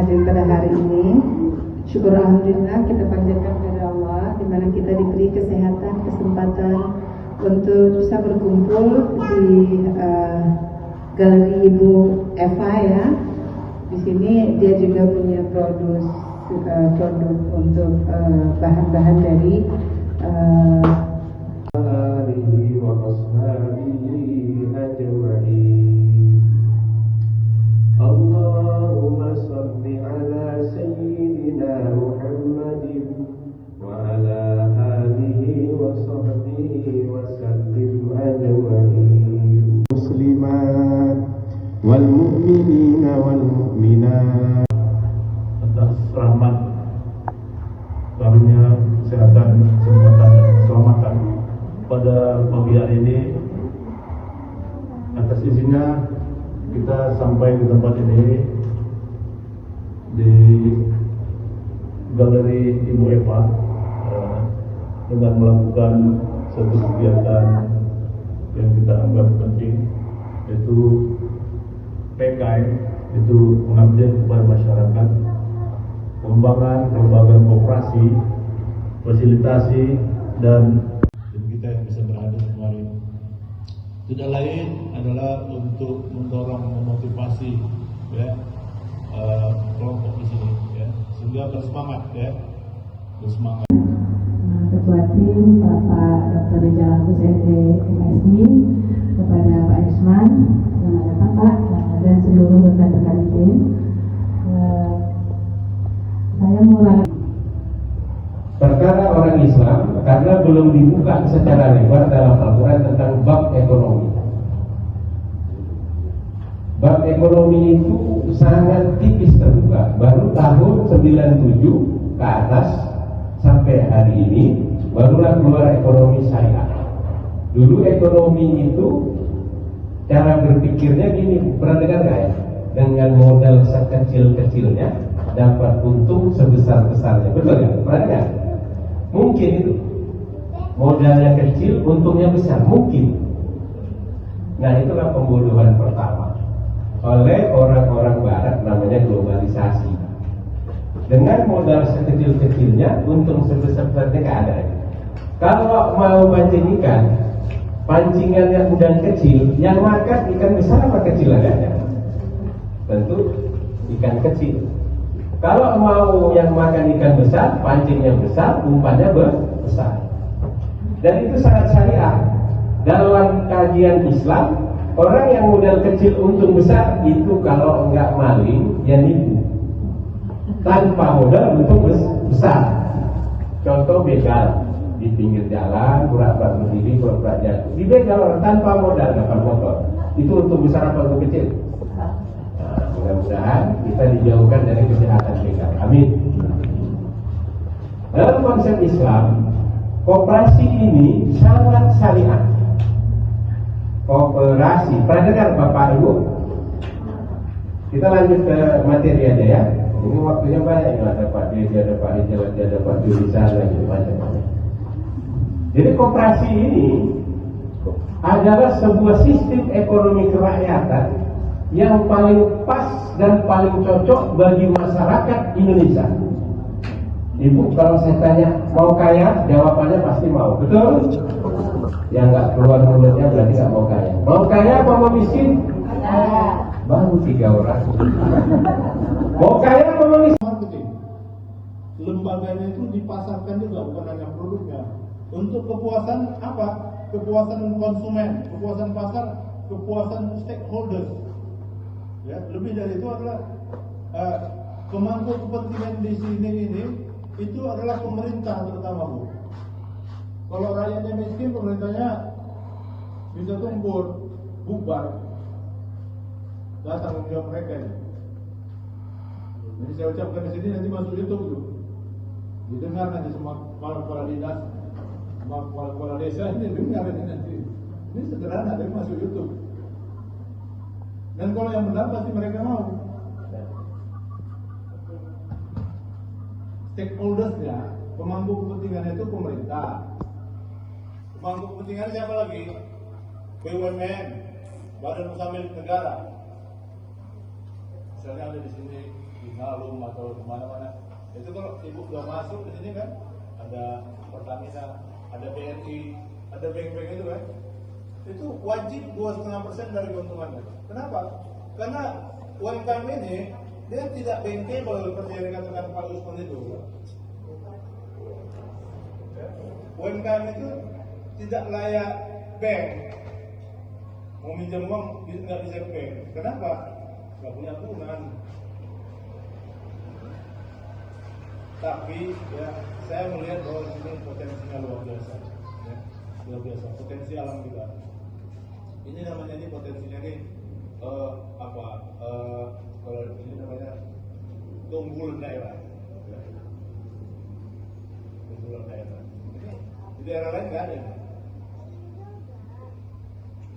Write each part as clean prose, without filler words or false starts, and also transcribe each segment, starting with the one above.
Hadir pada hari ini, syukur alhamdulillah kita panjatkan kepada Allah di mana kita diberi kesehatan, kesempatan untuk bisa berkumpul di galeri Ibu Eva ya. Di sini dia juga punya produk untuk bahan-bahan dari Allahumma salli ala sayyidina Muhammadin wa ala alihi wa sahbihi wa sallim ajma'in. Muslimat wal mu'minina wal mu'minat, atas rahmat karunia kesehatan, kesempatan dan keselamatan pada pagi hari ini, atas izinnya kita sampai di tempat ini di galeri Ibu Eva dengan melakukan satu kegiatan yang kita anggap penting, yaitu PKI, itu pengabdian kepada masyarakat, pengembangan lembaga koperasi, fasilitasi, dan kita yang bisa berhadir kemarin tidak lain adalah untuk mendorong, memotivasi ya kelompok di sini ya, sehingga bersemangat ya, bersemangat. Ketua tim Bapak Dr. Rizalakus MSI, kepada Pak Isman, selamat datang Pak, dan seluruh rekan-rekan tim. Saya mulai perkara orang Islam karena belum dibuka secara lebar dalam Al-Quran tentang bab ekonomi. Bab ekonomi itu sangat tipis terbuka. Baru tahun 97 ke atas sampai hari ini barulah keluar ekonomi syariah. Dulu ekonomi itu cara berpikirnya gini, pernah dengar nggak ya? Dengan modal sekecil-kecilnya dapat untung sebesar-besarnya, betul nggak? Pernah nggak? Mungkin itu modalnya kecil, untungnya besar, mungkin. Nah, itulah pembodohan pertama oleh orang-orang barat, namanya globalisasi. Dengan modal sekecil-kecilnya, untung sebesar-besarnya nggak ada. Kalau mau mancing ikan, pancingannya udang kecil, yang makan ikan besar apa kecil adanya? Tentu ikan kecil. Kalau mau yang makan ikan besar, pancingnya besar, umpannya besar. Dan itu sangat syariah. Dalam kajian Islam, orang yang modal kecil untung besar itu kalau enggak maling, ya nipu. Tanpa modal untung besar. Contoh begal di pinggir jalan, pura-pura berdiri, pura-pura jatuh. Dibegal orang tanpa modal, dapat motor. Itu untung besar apa untung kecil? Mudah-mudahan kita dijauhkan dari kejahatan begal. Amin. Dalam konsep Islam, koperasi ini sangat syariah. Koperasi, pernah dengar Bapak Ibu? Kita lanjut ke materi aja ya. Ini waktunya banyak, ada Pak Didi, ada Pak Rijal, ada Pak Julisan, dan macam-macam. Jadi koperasi ini adalah sebuah sistem ekonomi kerakyatan yang paling pas dan paling cocok bagi masyarakat Indonesia. Ibu, kalau saya tanya mau kaya, jawabannya pasti mau, betul? Yang nggak keluar mulutnya berarti nggak mau kaya. Mau kaya apa mau miskin? Baru 3 orang. Mau kaya apa mau miskin? Marketing. Lembaganya itu dipasarkan juga, bukan hanya produknya. Untuk kepuasan apa? Kepuasan konsumen, kepuasan pasar, kepuasan stakeholders. Ya, lebih dari itu adalah pemangku kepentingan di sini ini itu adalah pemerintah terutama, Bu. Kalau rakyatnya miskin, pemerintahnya bisa tumpul, bubar. Datang menjawab mereka ini. Jadi saya ucapkan di sini, nanti masuk YouTube tuh. Didengar nanti semua kepala dinas, semua kepala desa ini dengar ini nanti. Ini sederhana, tapi masuk YouTube. Dan kalau yang benar pasti mereka mau. Stakeholdersnya, pemangku kepentingannya itu pemerintah. Pemangku kepentingan siapa lagi? BUMN, Badan Usaha Milik Negara. Misalnya ada di sini Inalum atau kemana-mana. Itu kalau ibu sudah masuk ke sini kan, ada Pertamina, ada BRI, ada bank-bank itu kan, itu wajib 2,5% dari keuntungannya. Kenapa? Karena UMKM ini dia tidak bankable seperti yang dikatakan Pak Usman itu. UMKM itu tidak layak bank. Mau minjam uang nggak bisa ke bank. Kenapa? Nggak punya tabungan. Tapi ya saya melihat bahwa ini potensinya luar biasa, ya, luar biasa. Potensi alam kita. Ini namanya ini potensinya nih kalau ini namanya keunggulan daerah. Ya. Keunggulan daerah. Ini di daerah lain nggak ada.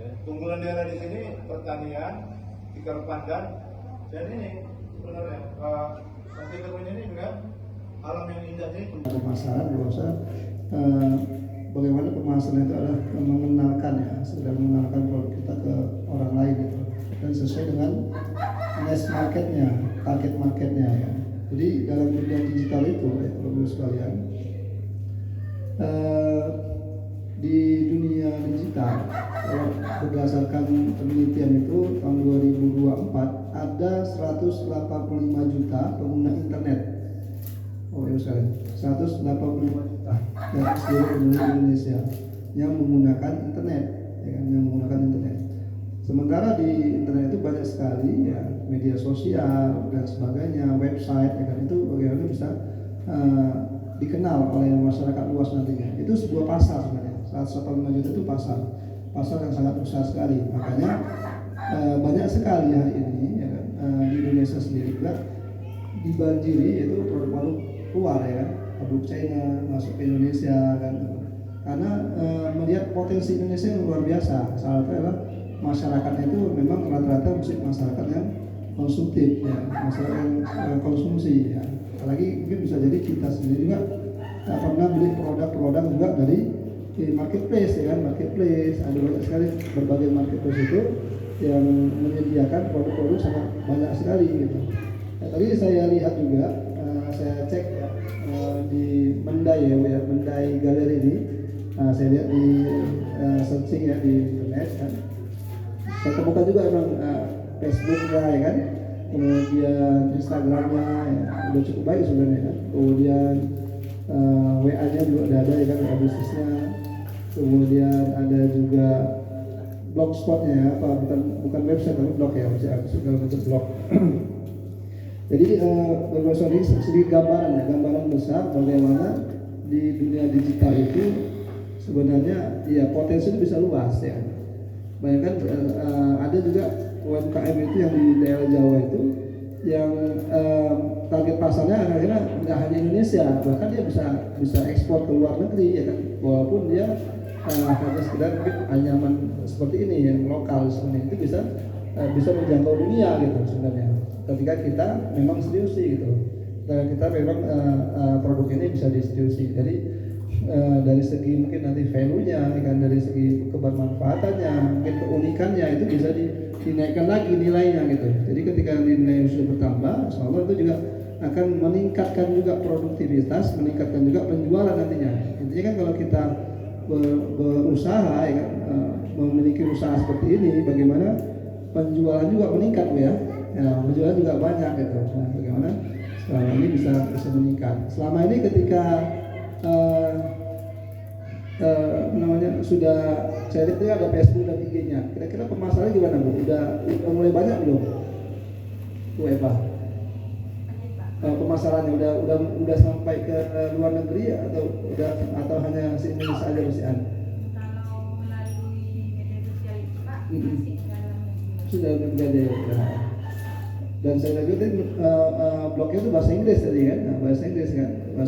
Ya, keunggulan daerah di sini pertanian, ikan pandan, dan ini sebenarnya nanti kemudian ini juga alam yang indah ini. Pemasaran bahwa bagaimana pemasaran itu adalah mengenalkan ya, sekedar mengenalkan produk kita ke orang lain gitu, dan sesuai dengan niche marketnya, target marketnya ya. Jadi dalam dunia digital itu, Bapak-Ibu sekalian, di dunia digital, berdasarkan penelitian itu tahun 2024 ada 185 juta pengguna internet. Oh ya sekalian, 185 juta dari seluruh Indonesia yang menggunakan internet, ya kan, yang menggunakan internet. Sementara di internet itu banyak sekali ya media sosial dan sebagainya, website, ya kan, itu bagaimana bisa dikenal oleh masyarakat luas nantinya. Itu sebuah pasar sebenarnya. 185 juta itu pasar yang sangat besar sekali. Makanya banyak sekali hari ini ya kan, di Indonesia sendiri juga dibanjiri yaitu produk-produk luar ya kan, produk China masuk ke Indonesia kan, karena melihat potensi Indonesia yang luar biasa. Salah satu adalah masyarakatnya itu memang rata-rata masyarakat yang konsumtif ya, masyarakat yang konsumsi ya. Apalagi mungkin bisa jadi kita sendiri juga pernah beli produk-produk juga dari marketplace ya kan, marketplace ada banyak sekali berbagai marketplace itu yang menyediakan produk-produk sangat banyak sekali gitu. Nah, tadi saya lihat juga, saya cek ya, di Mendai ya, Mendai Galeri ini, saya lihat di searching ya di internet kan, saya temukan juga emang Facebooknya ya kan, kemudian Instagramnya ya, udah cukup baik sebenarnya kan, kemudian WA-nya juga udah ada ya kan, WA bisnisnya, kemudian ada juga blogspotnya ya, apa bukan website tapi blog ya, masih dalam bentuk blog. Jadi berbahasa ini sedikit gambaran ya, gambaran besar bagaimana di dunia digital itu sebenarnya ya potensi itu bisa luas ya. Bayangkan ada juga UMKM itu yang di daerah Jawa itu yang target pasarnya akhirnya nggak hanya Indonesia, bahkan dia bisa ekspor ke luar negeri ya kan, walaupun dia hanya sekedar anyaman seperti ini yang lokal sebenarnya itu bisa menjangkau dunia gitu sebenarnya. Ketika kita memang seriusi gitu, dan kita memang produk ini bisa distribusi. Jadi dari segi mungkin nanti value-nya, kan, dari segi kebermanfaatannya, mungkin keunikannya itu bisa dinaikkan lagi nilainya gitu. Jadi ketika nilai sudah bertambah, insya Allah itu juga akan meningkatkan juga produktivitas, meningkatkan juga penjualan nantinya. Intinya kan kalau kita berusaha ya kan, memiliki usaha seperti ini, bagaimana penjualan juga meningkat ya. Ya, penjualan juga banyak gitu. Nah, bagaimana selama ini bisa meningkat. Selama ini ketika sudah saya lihat ada Facebook dan IG-nya. Kira-kira pemasarannya gimana Bu? Udah mulai banyak belum? Bu Eva. Pemasarannya udah sampai ke luar negeri atau hanya di Indonesia aja masih? Kalau melalui media sosial itu Pak, masih dalam negeri. Sudah menjadi ya. Dan saya lihat blognya itu bahasa Inggris tadi kan, nah, bahasa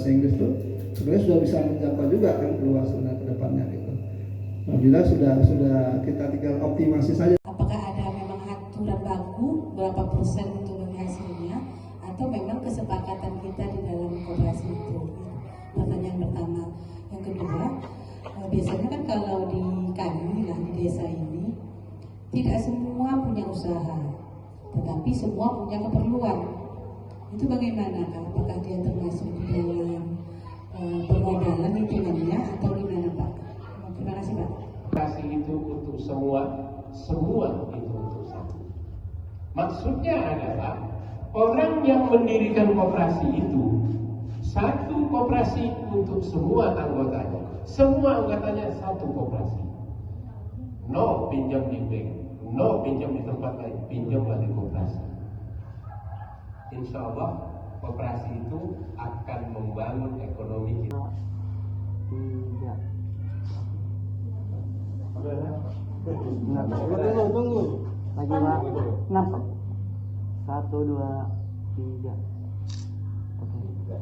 Inggris tuh sebenarnya sudah bisa menjangkau juga kan keluar sebenarnya ke depannya gitu. Alhamdulillah sudah kita tinggal optimasi saja. Apakah ada memang aturan baku berapa persen untuk hasilnya, atau memang kesepakatan kita di dalam koperasi itu? Pertanyaan pertama. Yang kedua, biasanya kan kalau di kami lah di desa ini tidak semua punya usaha, tetapi semua punya keperluan. Itu bagaimana Kak? Apakah dia termasuk di dalam permodalan hitungannya atau gimana Pak? Terima kasih Pak. Koperasi itu untuk semua itu untuk satu. Maksudnya adalah orang yang mendirikan koperasi itu satu koperasi untuk semua anggotanya. Semua anggotanya satu koperasi. No pinjam di bank, no pinjam di tempat lain, pinjamlah di koperasi. Insya Allah koperasi itu akan membangun ekonomi kita. Tidak. Tunggu. Lagi Pak. 6. 1, 2, 3. Oke.